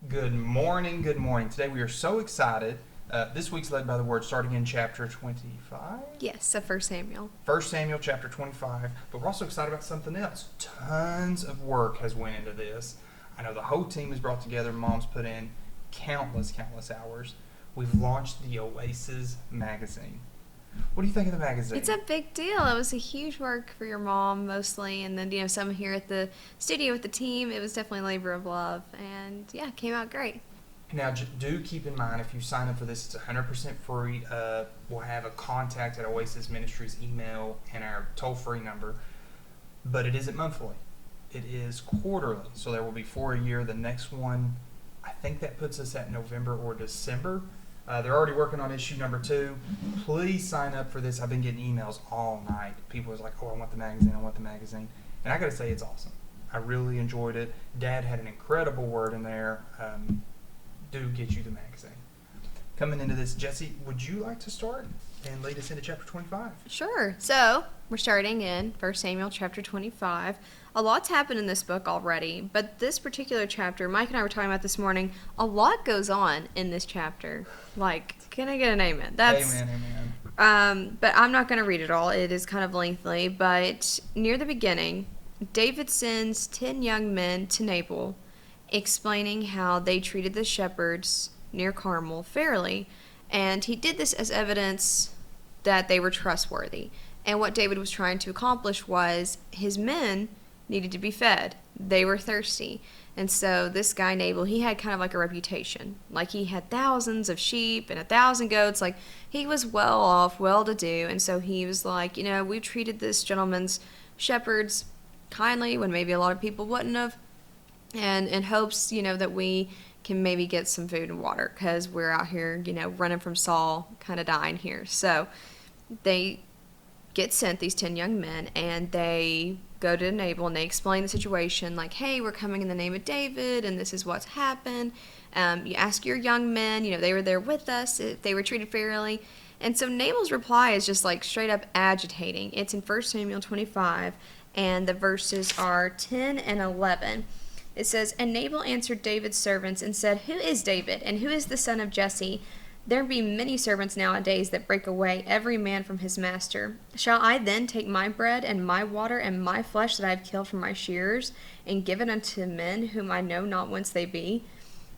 Good morning, good morning. Today we are so excited. This week's led by the word starting in chapter 25. Yes, so 1 Samuel. 1 Samuel chapter 25. But we're also excited about something else. Tons of work has went into this. I know the whole team is brought together. Mom's put in countless hours. We've launched the Oasis magazine. What do you think of the magazine? It's a big deal. It was a huge work for your mom mostly, and then some here at the studio with the team. It was definitely a labor of love, and yeah, it came out great. Now, do keep in mind, if you sign up for this, it's 100% free. We'll have a contact at Oasis Ministries email and our toll-free number, but it isn't monthly. It is quarterly, so there will be 4 a year. The next one, I think that puts us at November or December. They're already working on issue number 2. Please sign up for this. I've been getting emails all night. People was like, oh, I want the magazine. And I got to say, it's awesome. I really enjoyed it. Dad had an incredible word in there. Do get you the magazine. Coming into this, Jesse, would you like to start and lead us into chapter 25? Sure. So, we're starting in 1 Samuel chapter 25. A lot's happened in this book already, but this particular chapter, Mike and I were talking about this morning, a lot goes on in this chapter. Like, can I get an amen? Amen. But I'm not going to read it all. It is kind of lengthy, but near the beginning, David sends 10 young men to Nabal, explaining how they treated the shepherds near Carmel fairly, and he did this as evidence that they were trustworthy. And what David was trying to accomplish was his men needed to be fed. They were thirsty. And so this guy Nabal, he had kind of like a reputation. Like he had thousands of sheep and 1,000 goats. Like he was well off, well to do. And so he was like, we treated this gentleman's shepherds kindly when maybe a lot of people wouldn't have. And in hopes, that we can maybe get some food and water because we're out here, running from Saul, kind of dying here. So they get sent, these 10 young men, and they go to Nabal and they explain the situation like, hey, we're coming in the name of David and this is what's happened. You ask your young men, they were there with us, if they were treated fairly. And so Nabal's reply is just like straight up agitating. It's in 1 Samuel 25 and the verses are 10 and 11. It says, And Nabal answered David's servants and said, Who is David, and who is the son of Jesse? There be many servants nowadays that break away every man from his master. Shall I then take my bread and my water and my flesh that I have killed from my shearers, and give it unto men whom I know not whence they be?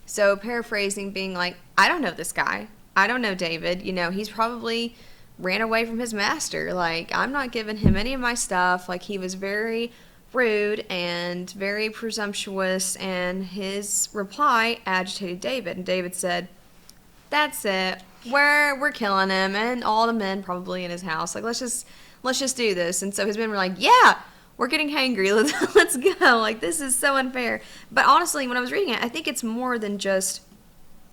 So paraphrasing, being like, I don't know this guy. I don't know David. He's probably ran away from his master. Like, I'm not giving him any of my stuff. Like, he was very rude and very presumptuous, and his reply agitated David. And David said, that's it. We're killing him, and all the men probably in his house. Like, let's just do this. And so his men were like, yeah, we're getting hangry. Let's go. Like, this is so unfair. But honestly, when I was reading it, I think it's more than just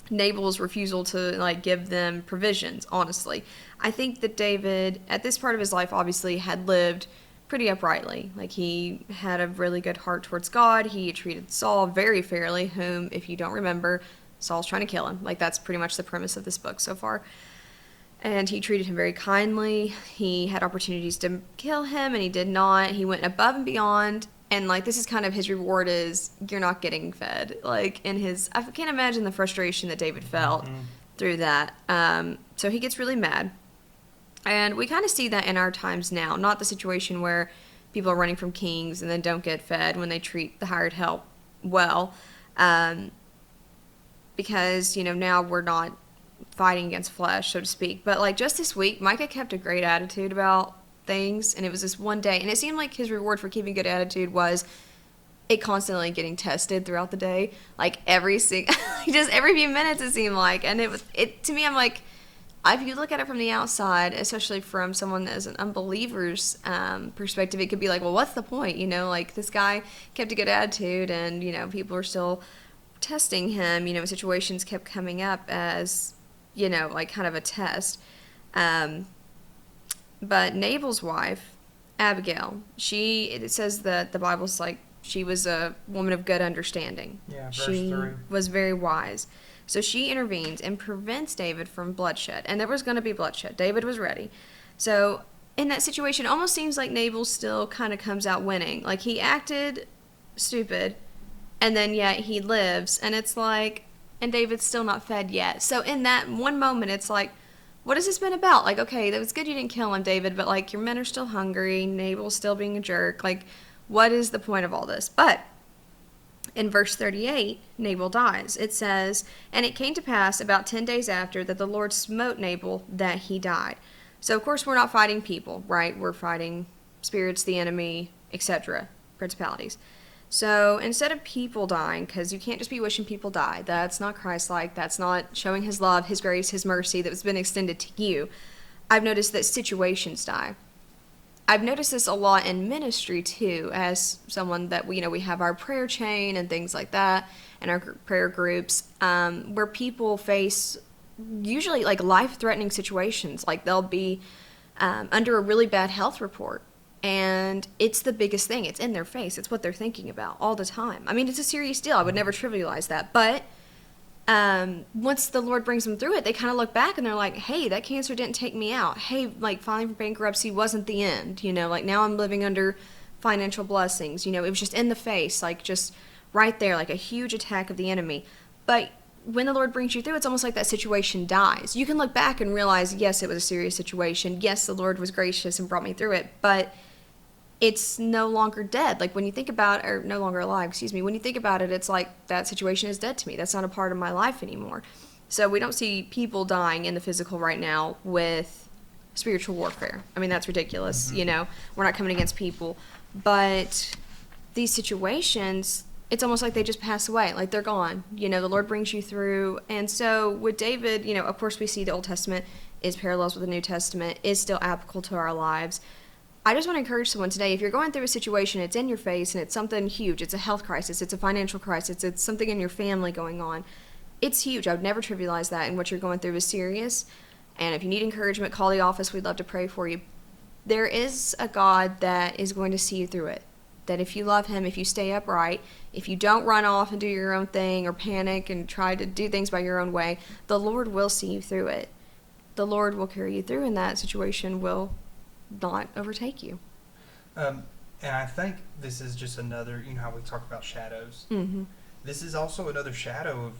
Nabal's refusal to give them provisions. Honestly, I think that David, at this part of his life, obviously had lived pretty uprightly. Like, he had a really good heart towards God. He treated Saul very fairly, whom, if you don't remember, Saul's trying to kill him. Like, that's pretty much the premise of this book so far. And he treated him very kindly. He had opportunities to kill him, and he did not. He went above and beyond. And, this is kind of his reward is, you're not getting fed. I can't imagine the frustration that David felt through that. So he gets really mad. And we kind of see that in our times now. Not the situation where people are running from kings and then don't get fed when they treat the hired help well. Because, now we're not fighting against flesh, so to speak. But, just this week, Micah kept a great attitude about things, and it was this one day. And it seemed like his reward for keeping good attitude was it constantly getting tested throughout the day. Just every few minutes, it seemed like. And to me, I'm like, if you look at it from the outside, especially from someone that is an unbeliever's perspective, it could be like, well, what's the point? This guy kept a good attitude, and, people are still testing him. Situations kept coming up as, kind of a test. But Nabal's wife, Abigail, it says that the Bible's like she was a woman of good understanding. Yeah, verse she 3. was very wise. So she intervenes and prevents David from bloodshed. And there was going to be bloodshed. David was ready. So in that situation, it almost seems like Nabal still kind of comes out winning. He acted stupid, and then yet he lives, and it's like, and David's still not fed yet. So in that one moment, it's like, what has this been about? Like, okay, that was good you didn't kill him, David, but like your men are still hungry, Nabal's still being a jerk. Like, what is the point of all this? But in verse 38, Nabal dies. It says, "And it came to pass about 10 days after that the Lord smote Nabal that he died." So, of course, we're not fighting people, right? We're fighting spirits, the enemy, etc., principalities. So, instead of people dying, because you can't just be wishing people die, that's not Christ-like, that's not showing his love, his grace, his mercy that's been extended to you, I've noticed that situations die. I've noticed this a lot in ministry too, as someone that we have our prayer chain and things like that, and our prayer groups, where people face usually like life-threatening situations. Like they'll be under a really bad health report, and it's the biggest thing. It's in their face. It's what they're thinking about all the time. I mean, it's a serious deal. I would never trivialize that, but once the Lord brings them through it, they kind of look back and they're like, hey, that cancer didn't take me out. Hey, like filing for bankruptcy wasn't the end. Like now I'm living under financial blessings. It was just in the face, like just right there, like a huge attack of the enemy. But when the Lord brings you through, it's almost like that situation dies. You can look back and realize, yes, it was a serious situation. Yes, the Lord was gracious and brought me through it, but it's no longer dead. Like when you think about, or no longer alive, excuse me, when you think about it, it's like that situation is dead to me. That's not a part of my life anymore. So we don't see people dying in the physical right now with spiritual warfare. I mean, that's ridiculous. Mm-hmm. We're not coming against people, but these situations, it's almost like they just pass away, like they're gone. The Lord brings you through. And so with David, of course we see the Old Testament is parallels with the New Testament, is still applicable to our lives. I just want to encourage someone today, if you're going through a situation, it's in your face, and it's something huge, it's a health crisis, it's a financial crisis, it's something in your family going on, it's huge. I would never trivialize that, and what you're going through is serious. And if you need encouragement, call the office. We'd love to pray for you. There is a God that is going to see you through it. That if you love him, if you stay upright, if you don't run off and do your own thing or panic and try to do things by your own way, the Lord will see you through it. The Lord will carry you through, and that situation will not overtake you. And I think this is just another, how we talk about shadows. Mm-hmm. This is also another shadow of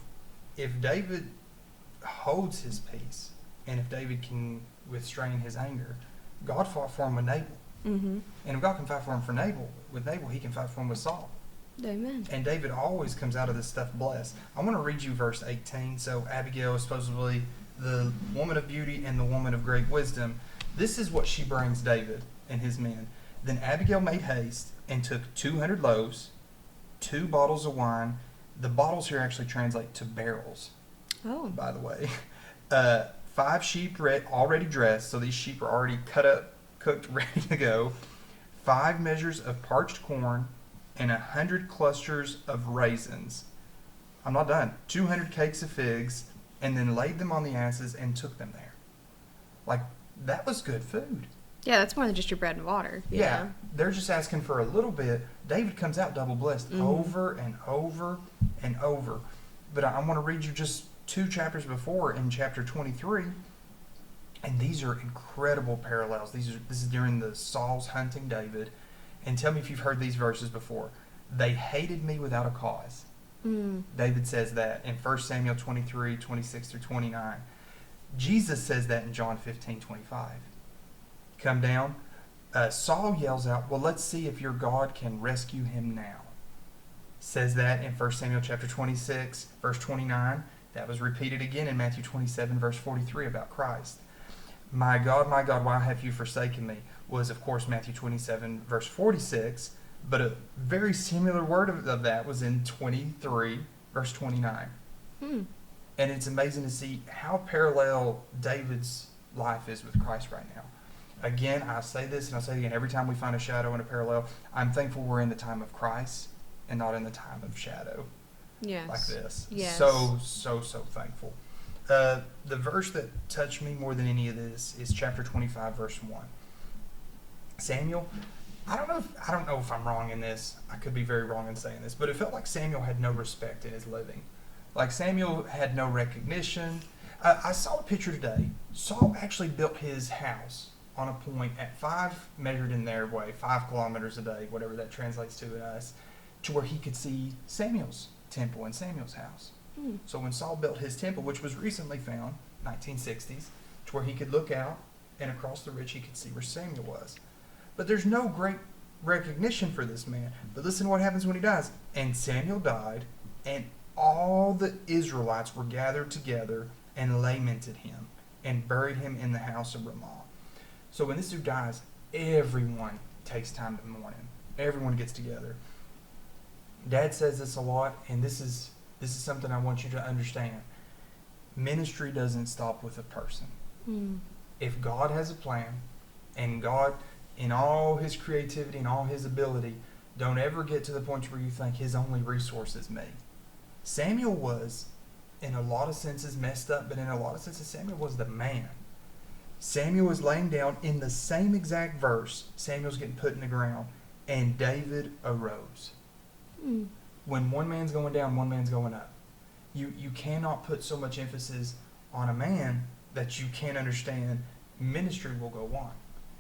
if David holds his peace and if David can restrain his anger, God fought for him with Nabal. Mm-hmm. And if God can fight for him with Nabal, he can fight for him with Saul. Amen. And David always comes out of this stuff blessed. I want to read you verse 18. So Abigail is supposedly the woman of beauty and the woman of great wisdom. This is what she brings David and his men. Then Abigail made haste and took 200 loaves, 2 bottles of wine. The bottles here actually translate to barrels, by the way. 5 sheep already dressed, so these sheep are already cut up, cooked, ready to go. 5 measures of parched corn and 100 clusters of raisins. I'm not done. 200 cakes of figs, and then laid them on the asses and took them there. Like, that was good food. Yeah, that's more than just your bread and water. Yeah, they're just asking for a little bit. David comes out double blessed over and over and over. But I want to read you just 2 chapters before in chapter 23. And these are incredible parallels. This is during the Saul's hunting David. And tell me if you've heard these verses before. They hated me without a cause. David says that in 1 Samuel 23, 26 through 29. Jesus says that in John 15, 25. Come down. Saul yells out, well, let's see if your God can rescue him now. Says that in 1 Samuel chapter 26, verse 29. That was repeated again in Matthew 27, verse 43 about Christ. My God, why have you forsaken me? Was, of course, Matthew 27, verse 46. But a very similar word of that was in 23, verse 29. And it's amazing to see how parallel David's life is with Christ right now. Again, I say this and I'll say it again. Every time we find a shadow and a parallel, I'm thankful we're in the time of Christ and not in the time of shadow. Yes. Like this. Yes. So thankful. The verse that touched me more than any of this is chapter 25, verse 1. Samuel, I don't know if I'm wrong in this. I could be very wrong in saying this, but it felt like Samuel had no respect in his living. Like Samuel had no recognition. I saw a picture today. Saul actually built his house on a point at 5, measured in their way, 5 kilometers a day, whatever that translates to in us, to where he could see Samuel's temple and Samuel's house. Hmm. So when Saul built his temple, which was recently found, 1960s, to where he could look out and across the ridge he could see where Samuel was. But there's no great recognition for this man. But listen to what happens when he dies. And Samuel died, and all the Israelites were gathered together and lamented him and buried him in the house of Ramah. So when this dude dies, everyone takes time to mourn him. Everyone gets together. Dad says this a lot, and this is something I want you to understand. Ministry doesn't stop with a person. Hmm. If God has a plan, and God, in all his creativity and all his ability, don't ever get to the point where you think his only resource is me. Samuel was, in a lot of senses, messed up, but in a lot of senses, Samuel was the man. Samuel was laying down in the same exact verse. Samuel's getting put in the ground, and David arose. Hmm. When one man's going down, one man's going up. You cannot put so much emphasis on a man that you can't understand ministry will go on.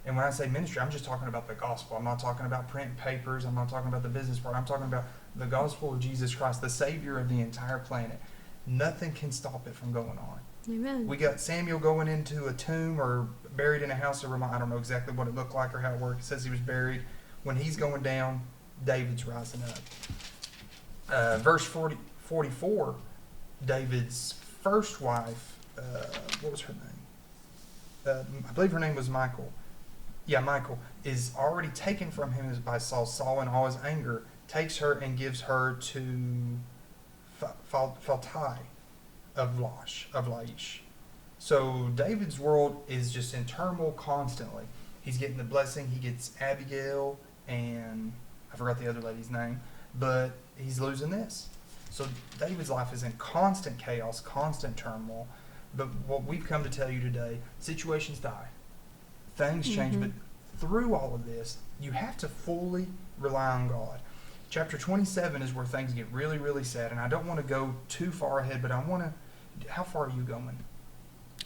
And when I say ministry, I'm just talking about the gospel. I'm not talking about print papers. I'm not talking about the business part. I'm talking about the gospel of Jesus Christ, the Savior of the entire planet. Nothing can stop it from going on. Amen. We got Samuel going into a tomb or buried in a house of Ramah. I don't know exactly what it looked like or how it worked. It says he was buried. When he's going down, David's rising up. Verse 44, David's first wife, what was her name? I believe her name was Michal. Yeah, Michal is already taken from him by Saul. Saul, in all his anger, takes her and gives her to Phaltai of Laish. So David's world is just in turmoil constantly. He's getting the blessing. He gets Abigail, and I forgot the other lady's name, but he's losing this. So David's life is in constant chaos, constant turmoil. But what we've come to tell you today, situations die. Things change, but through all of this, you have to fully rely on God. Chapter 27 is where things get really, really sad, and I don't want to go too far ahead, but I want to. How far are you going?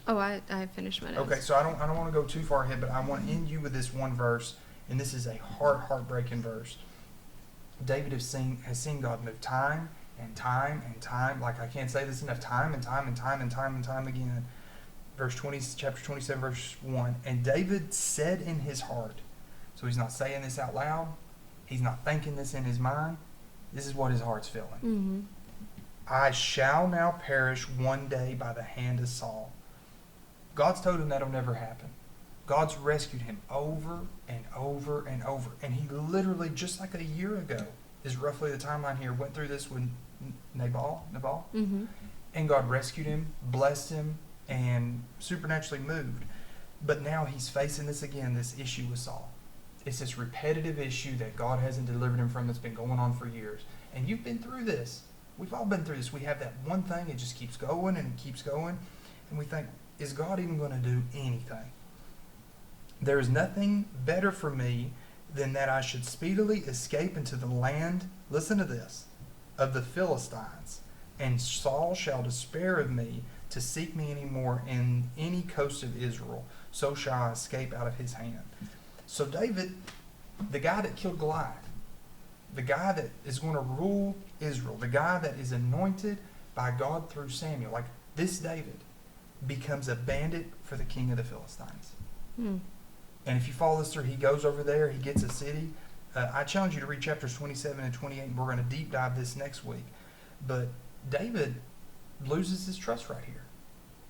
Oh, I finished my notes. Okay, so I don't want to go too far ahead, but I want to end you with this one verse, and this is a heartbreaking verse. David has seen God move time and time and time, like I can't say this enough, time and time and time and time and time again. Chapter 27, verse 1. And David said in his heart, so he's not saying this out loud, he's not thinking this in his mind, this is what his heart's feeling. Mm-hmm. I shall now perish one day by the hand of Saul. God's told him that'll never happen. God's rescued him over and over and over. And he literally, just like a year ago, is roughly the timeline here, went through this with Nabal. Mm-hmm. And God rescued him, blessed him, and supernaturally moved. But now he's facing this again, this issue with Saul. It's this repetitive issue that God hasn't delivered him from that's been going on for years. And you've been through this. We've all been through this. We have that one thing, it just keeps going and it keeps going. And we think, is God even going to do anything? There is nothing better for me than that I should speedily escape into the land, listen to this, of the Philistines. And Saul shall despair of me to seek me any more in any coast of Israel. So shall I escape out of his hand. So David, the guy that killed Goliath, the guy that is going to rule Israel, the guy that is anointed by God through Samuel, like this David, becomes a bandit for the king of the Philistines. And if you follow this through, he goes over there, he gets a city. I challenge you to read chapters 27 and 28, and we're going to deep dive this next week. But David loses his trust right here.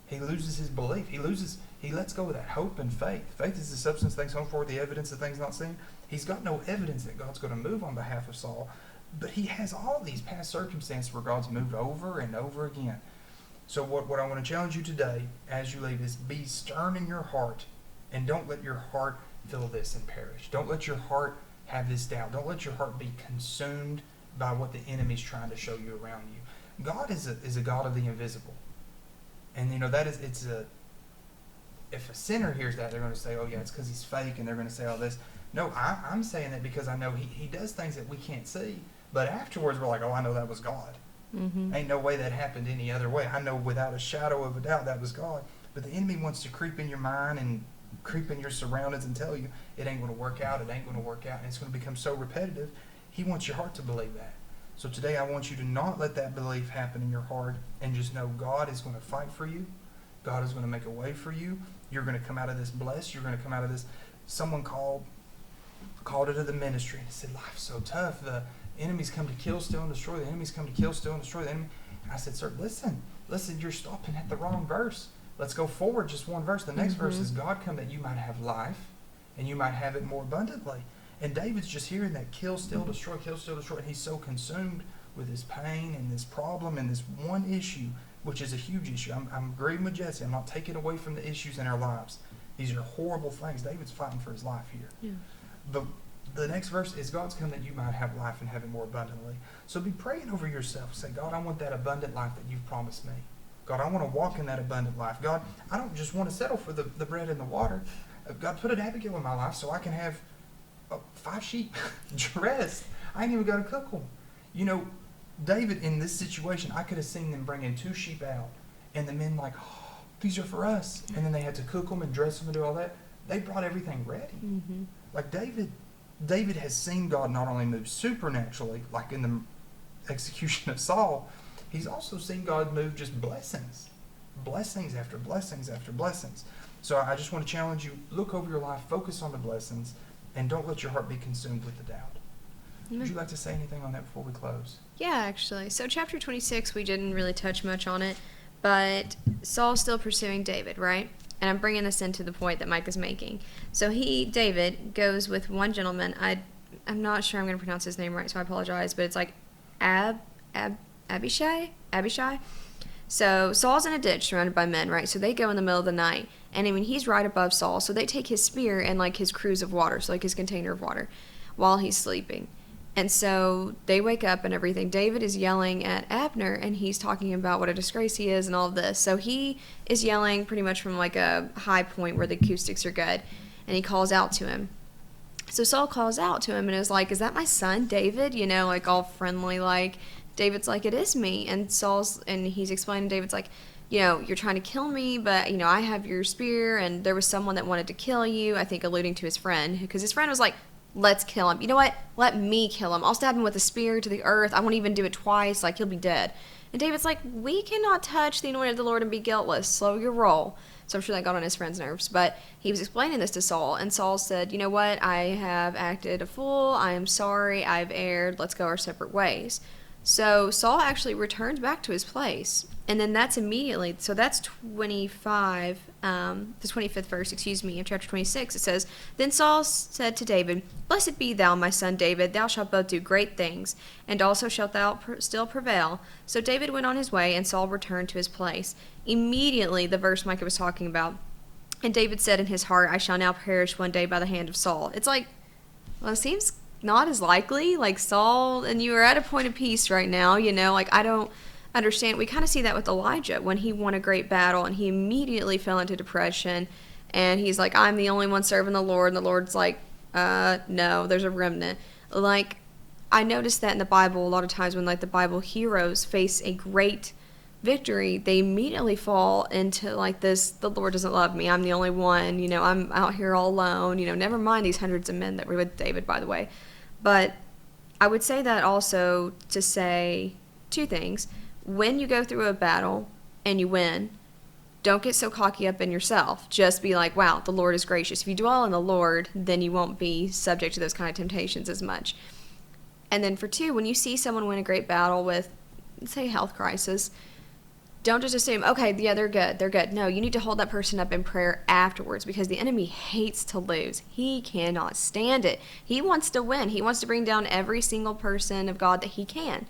He loses his belief. He lets go of that hope and faith. Faith is the substance of things hoped for, the evidence of things not seen. He's got no evidence that God's going to move on behalf of Saul, but he has all these past circumstances where God's moved over and over again. So what I want to challenge you today as you leave is be stern in your heart, and don't let your heart feel this and perish. Don't let your heart have this doubt. Don't let your heart be consumed by what the enemy's trying to show you around you. God is a God of the invisible. And if a sinner hears that, they're going to say, oh yeah, it's because he's fake, and they're going to say all this. No, I'm saying that because I know he does things that we can't see, but afterwards we're like, oh, I know that was God. Mm-hmm. Ain't no way that happened any other way. I know without a shadow of a doubt that was God. But the enemy wants to creep in your mind and creep in your surroundings and tell you it ain't going to work out, and it's going to become so repetitive. He wants your heart to believe that. So today I want you to not let that belief happen in your heart and just know God is going to fight for you. God is going to make a way for you. You're going to come out of this blessed. You're going to come out of this. Someone called into the ministry and said, life's so tough. The enemies come to kill, steal, and destroy. The enemies come to kill, steal, and destroy the enemy. And I said, sir, listen, you're stopping at the wrong verse. Let's go forward just one verse. The next verse is, God come that you might have life and you might have it more abundantly. And David's just hearing that kill, steal, destroy, and he's so consumed with his pain and this problem and this one issue, which is a huge issue. I'm agreeing with Jesse. I'm not taking away from the issues in our lives. These are horrible things. David's fighting for his life here. Yeah. But the next verse is, God's come that you might have life and have it more abundantly. So be praying over yourself. Say, God, I want that abundant life that you've promised me. God, I want to walk in that abundant life. God, I don't just want to settle for the bread and the water. God, put an Abigail in my life so I can have 5 sheep dressed. I ain't even got to cook them. You know, David, in this situation, I could have seen them bringing 2 sheep out, and the men like, oh, these are for us. And then they had to cook them and dress them and do all that. They brought everything ready. Mm-hmm. Like David has seen God not only move supernaturally, like in the execution of Saul, he's also seen God move just blessings. Blessings after blessings after blessings. So I just want to challenge you, look over your life, focus on the blessings, and don't let your heart be consumed with the doubt. Would you like to say anything on that before we close? Yeah, actually. So chapter 26, we didn't really touch much on it, but Saul's still pursuing David, right? And I'm bringing this into the point that Mike is making. So David, goes with one gentleman. I'm not sure I'm going to pronounce his name right, so I apologize, but it's like Abishai? So Saul's in a ditch surrounded by men, right? So they go in the middle of the night, and I mean, he's right above Saul, so they take his spear and like his cruse of water, so like his container of water, while he's sleeping. And so they wake up and everything. David is yelling at Abner, and he's talking about what a disgrace he is and all of this. So he is yelling pretty much from like a high point where the acoustics are good, and he calls out to him. So Saul calls out to him and is like, is that my son David? You know, like all friendly, like. David's like, it is me. And he's explaining, David's like, you know, you're trying to kill me, but, you know, I have your spear, and there was someone that wanted to kill you, I think alluding to his friend, because his friend was like, let's kill him. You know what? Let me kill him. I'll stab him with a spear to the earth. I won't even do it twice. Like, he'll be dead. And David's like, we cannot touch the anointed of the Lord and be guiltless. Slow your roll. So I'm sure that got on his friend's nerves. But he was explaining this to Saul, and Saul said, you know what? I have acted a fool. I am sorry. I've erred. Let's go our separate ways. So Saul actually returns back to his place, and then that's immediately, so that's 25, the 25th verse, of chapter 26. It says, Then Saul said to David, Blessed be thou, my son David, thou shalt both do great things, and also shalt thou still prevail. So David went on his way, and Saul returned to his place. Immediately, the verse Micah was talking about, and David said in his heart, I shall now perish one day by the hand of Saul. It's like, well, it seems not as likely, like Saul, and you are at a point of peace right now, you know, like I don't understand. We kind of see that with Elijah when he won a great battle and he immediately fell into depression, and he's like, I'm the only one serving the Lord, and the Lord's like, no, there's a remnant. Like, I noticed that in the Bible a lot of times when like the Bible heroes face a great victory, they immediately fall into like this, the Lord doesn't love me, I'm the only one, you know, I'm out here all alone, you know, never mind these hundreds of men that were with David, by the way. But I would say that also to say 2 things. When you go through a battle and you win, don't get so cocky up in yourself. Just be like, wow, the Lord is gracious. If you dwell in the Lord, then you won't be subject to those kind of temptations as much. And then for 2, when you see someone win a great battle with, say, a health crisis, don't just assume, okay, yeah, they're good. No, you need to hold that person up in prayer afterwards, because the enemy hates to lose. He cannot stand it. He wants to win. He wants to bring down every single person of God that he can.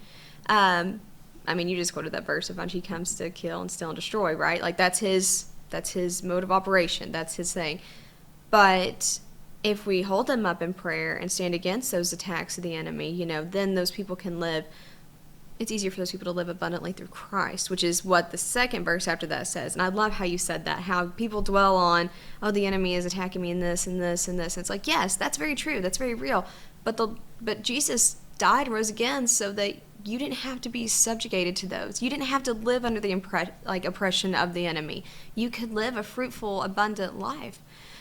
I mean, you just quoted that verse a bunch. He comes to kill and steal and destroy, right? Like that's his mode of operation. That's his thing. But if we hold them up in prayer and stand against those attacks of the enemy, you know, then those people can live. It's easier for those people to live abundantly through Christ, which is what the second verse after that says. And I love how you said that, how people dwell on, oh, the enemy is attacking me in this and this and this. And it's like, yes, that's very true. That's very real. But Jesus died and rose again so that you didn't have to be subjugated to those. You didn't have to live under the oppression of the enemy. You could live a fruitful, abundant life.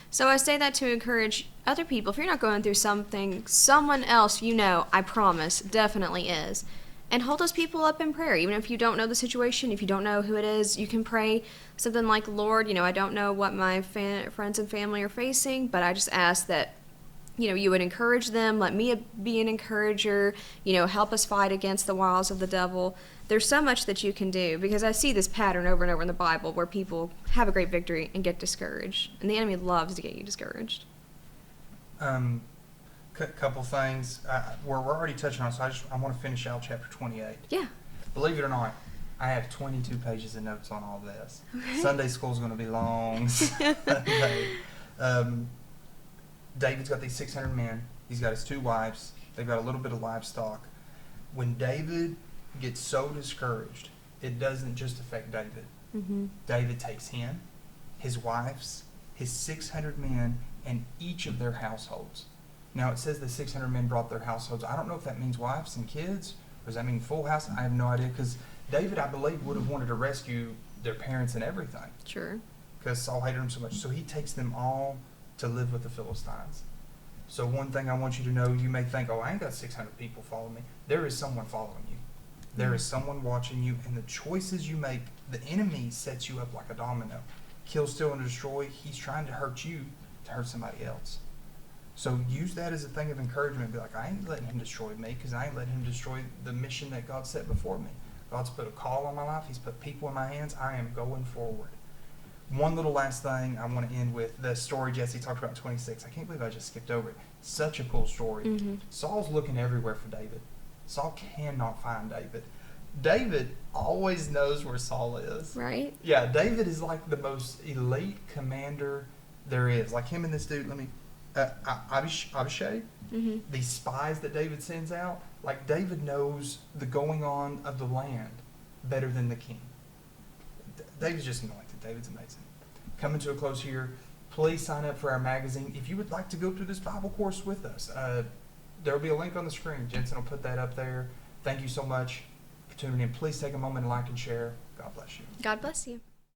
So I say that to encourage other people. If you're not going through something, someone else you know, I promise, definitely is. And hold those people up in prayer. Even if you don't know the situation, if you don't know who it is, you can pray something like, Lord, I don't know what my friends and family are facing, but I just ask that, you would encourage them. Let me be an encourager. Help us fight against the wiles of the devil. There's so much that you can do, because I see this pattern over and over in the Bible where people have a great victory and get discouraged. And the enemy loves to get you discouraged. Couple things we're already touching on, so I want to finish out chapter 28. Yeah. Believe it or not, I have 22 pages of notes on all this. Okay. Sunday school's going to be long. David's got these 600 men. He's got his 2 wives. They've got a little bit of livestock. When David gets so discouraged, it doesn't just affect David. Mm-hmm. David takes him, his wives, his 600 men, and each of their households. Now, it says the 600 men brought their households. I don't know if that means wives and kids, or does that mean full house? I have no idea, because David, I believe, would have wanted to rescue their parents and everything, Sure. because Saul hated them so much. So he takes them all to live with the Philistines. So one thing I want you to know, you may think, I ain't got 600 people following me. There is someone following you. There is someone watching you, and the choices you make, the enemy sets you up like a domino. Kill, steal, and destroy. He's trying to hurt you to hurt somebody else. So use that as a thing of encouragement. Be like, I ain't letting him destroy me, because I ain't letting him destroy the mission that God set before me. God's put a call on my life. He's put people in my hands. I am going forward. One little last thing I want to end with, the story Jesse talked about in 26. I can't believe I just skipped over it. Such a cool story. Mm-hmm. Saul's looking everywhere for David. Saul cannot find David. David always knows where Saul is. Right? Yeah, David is like the most elite commander there is. Like him and this dude, Abishai, Mm-hmm. these spies that David sends out, like David knows the going on of the land better than the king. David's just anointed. David's amazing. Coming to a close here, please sign up for our magazine. If you would like to go through this Bible course with us, there will be a link on the screen. Jensen will put that up there. Thank you so much for tuning in. Please take a moment and like and share. God bless you. God bless you.